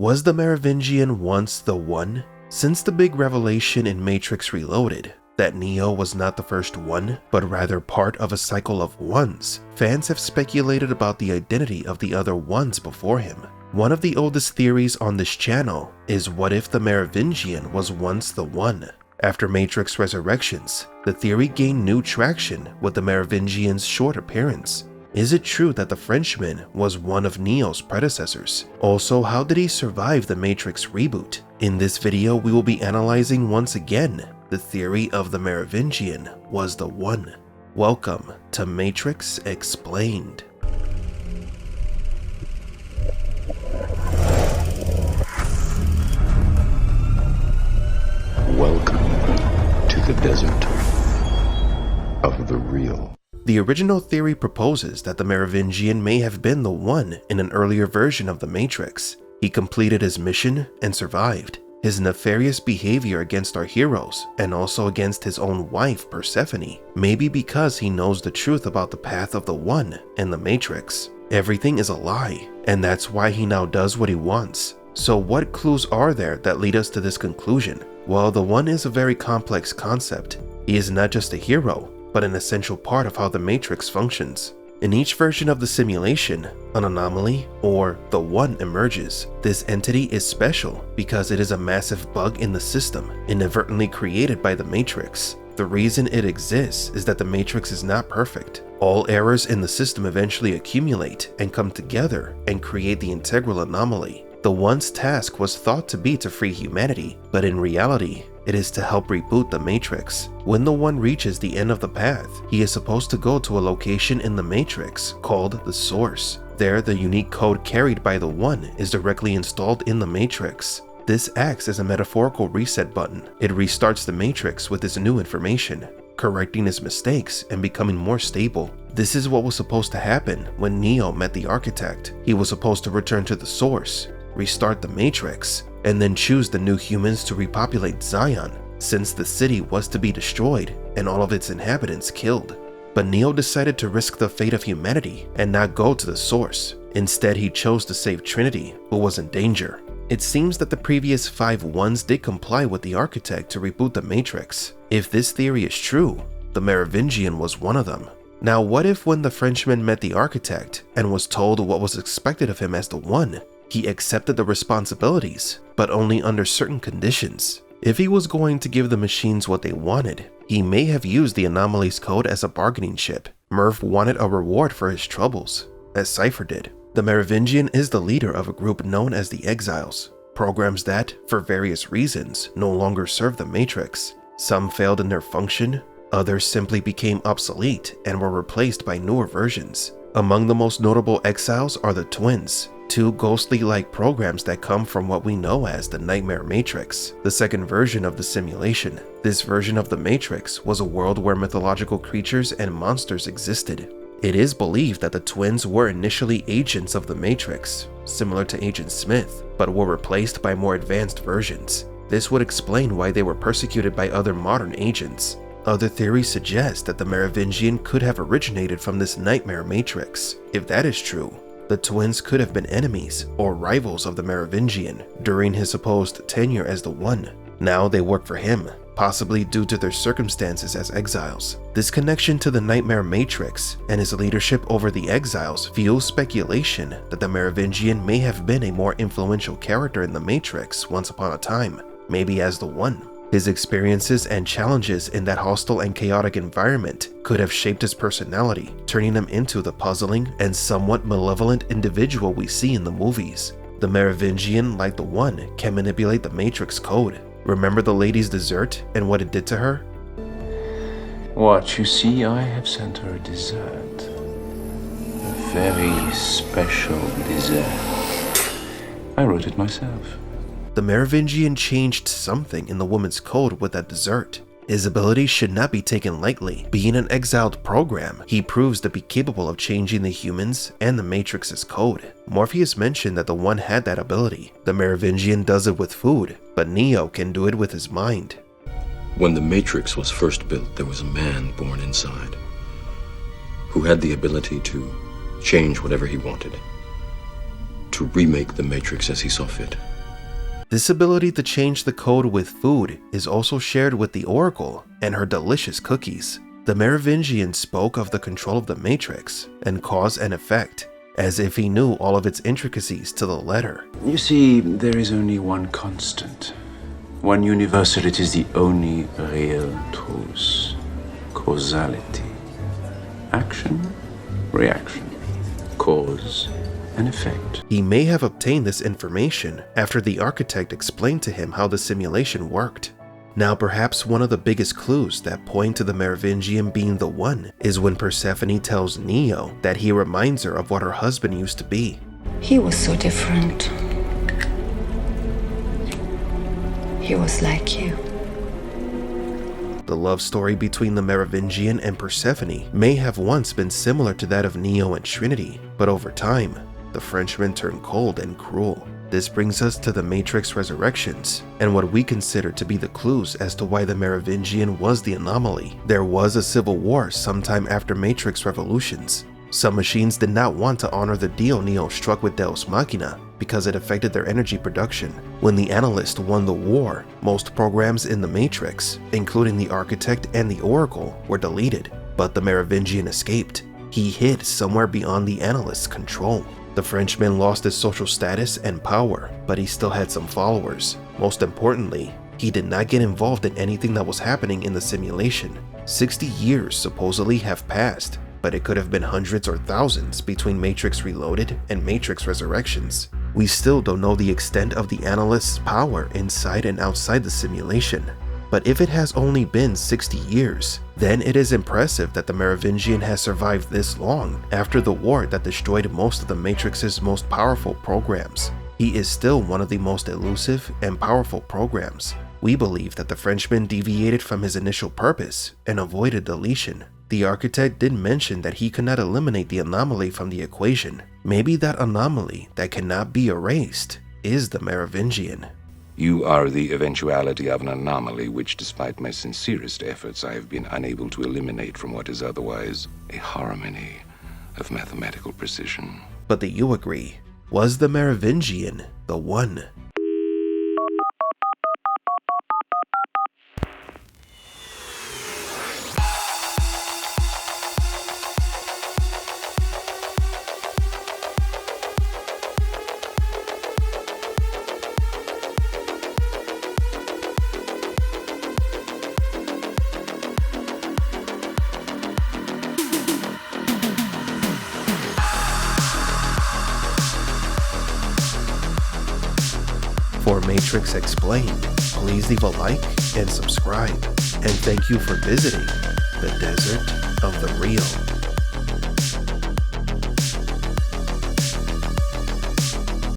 Was the Merovingian once the One? Since the big revelation in Matrix Reloaded that Neo was not the first one, but rather part of a cycle of ones, fans have speculated about the identity of the other ones before him. One of the oldest theories on this channel is what if the Merovingian was once the One? After Matrix Resurrections, the theory gained new traction with the Merovingian's short appearance. Is it true that the Frenchman was one of Neo's predecessors? Also, how did he survive the Matrix reboot? In this video, we will be analyzing once again the theory of the Merovingian was the One. Welcome to Matrix Explained. Welcome to the desert of the real. The original theory proposes that the Merovingian may have been the One in an earlier version of the Matrix. He completed his mission and survived. His nefarious behavior against our heroes, and also against his own wife Persephone, may be because he knows the truth about the path of the One in the Matrix. Everything is a lie, and that's why he now does what he wants. So what clues are there that lead us to this conclusion? Well, the One is a very complex concept. He is not just a hero, but an essential part of how the Matrix functions. In each version of the simulation, an anomaly, or the One, emerges. This entity is special because it is a massive bug in the system, inadvertently created by the Matrix. The reason it exists is that the Matrix is not perfect. All errors in the system eventually accumulate and come together and create the integral anomaly. The One's task was thought to be to free humanity, but in reality, it is to help reboot the Matrix. When the One reaches the end of the path, he is supposed to go to a location in the Matrix called the Source. There, the unique code carried by the One is directly installed in the Matrix. This acts as a metaphorical reset button. It restarts the Matrix with its new information, correcting its mistakes and becoming more stable. This is what was supposed to happen when Neo met the Architect. He was supposed to return to the Source, restart the Matrix, and then choose the new humans to repopulate Zion, since the city was to be destroyed and all of its inhabitants killed. But Neo decided to risk the fate of humanity and not go to the Source. Instead, he chose to save Trinity, who was in danger. It seems that the previous 5 Ones did comply with the Architect to reboot the Matrix. If this theory is true, the Merovingian was one of them. Now, what if when the Frenchman met the Architect and was told what was expected of him as the One, he accepted the responsibilities, but only under certain conditions? If he was going to give the machines what they wanted, he may have used the Anomaly's code as a bargaining chip. Merv wanted a reward for his troubles, as Cypher did. The Merovingian is the leader of a group known as the Exiles, programs that, for various reasons, no longer serve the Matrix. Some failed in their function, others simply became obsolete and were replaced by newer versions. Among the most notable exiles are the Twins, 2 ghostly-like programs that come from what we know as the Nightmare Matrix, the second version of the simulation. This version of the Matrix was a world where mythological creatures and monsters existed. It is believed that the Twins were initially agents of the Matrix, similar to Agent Smith, but were replaced by more advanced versions. This would explain why they were persecuted by other modern agents. Other theories suggest that the Merovingian could have originated from this Nightmare Matrix. If that is true, the Twins could have been enemies or rivals of the Merovingian during his supposed tenure as the One. Now they work for him, possibly due to their circumstances as exiles. This connection to the Nightmare Matrix and his leadership over the Exiles fuels speculation that the Merovingian may have been a more influential character in the Matrix once upon a time, maybe as the One. His experiences and challenges in that hostile and chaotic environment could have shaped his personality, turning him into the puzzling and somewhat malevolent individual we see in the movies. The Merovingian, like the One, can manipulate the Matrix code. Remember the lady's dessert and what it did to her? What you see, I have sent her a dessert. A very special dessert. I wrote it myself. The Merovingian changed something in the woman's code with that dessert. His abilities should not be taken lightly. Being an exiled program, he proves to be capable of changing the humans and the Matrix's code. Morpheus mentioned that the One had that ability. The Merovingian does it with food, but Neo can do it with his mind. When the Matrix was first built, there was a man born inside who had the ability to change whatever he wanted, to remake the Matrix as he saw fit. This ability to change the code with food is also shared with the Oracle and her delicious cookies. The Merovingian spoke of the control of the Matrix and cause and effect, as if he knew all of its intricacies to the letter. You see, there is only one constant, one universal. It is the only real truth. Causality. Action, reaction, cause and effect. He may have obtained this information after the architect explained to him how the simulation worked. Now, perhaps one of the biggest clues that point to the Merovingian being the one is when Persephone tells Neo that he reminds her of what her husband used to be. He was so different. He was like you. The love story between the Merovingian and Persephone may have once been similar to that of Neo and Trinity, but over time, the Frenchman turned cold and cruel. This brings us to the Matrix Resurrections, and what we consider to be the clues as to why the Merovingian was the anomaly. There was a civil war sometime after Matrix Revolutions. Some machines did not want to honor the deal Neo struck with Deus Machina because it affected their energy production. When the Analyst won the war, most programs in the Matrix, including the Architect and the Oracle, were deleted, but the Merovingian escaped. He hid somewhere beyond the Analyst's control. The Frenchman lost his social status and power, but he still had some followers. Most importantly, he did not get involved in anything that was happening in the simulation. 60 years supposedly have passed, but it could have been hundreds or thousands between Matrix Reloaded and Matrix Resurrections. We still don't know the extent of the Analyst's power inside and outside the simulation. But if it has only been 60 years, then it is impressive that the Merovingian has survived this long after the war that destroyed most of the Matrix's most powerful programs. He is still one of the most elusive and powerful programs. We believe that the Frenchman deviated from his initial purpose and avoided deletion. The architect did mention that he could not eliminate the anomaly from the equation. Maybe that anomaly that cannot be erased is the Merovingian. You are the eventuality of an anomaly which, despite my sincerest efforts, I have been unable to eliminate from what is otherwise a harmony of mathematical precision. But do you agree? Was the Merovingian the one? For Matrix Explained, please leave a like and subscribe. And thank you for visiting the Desert of the Real.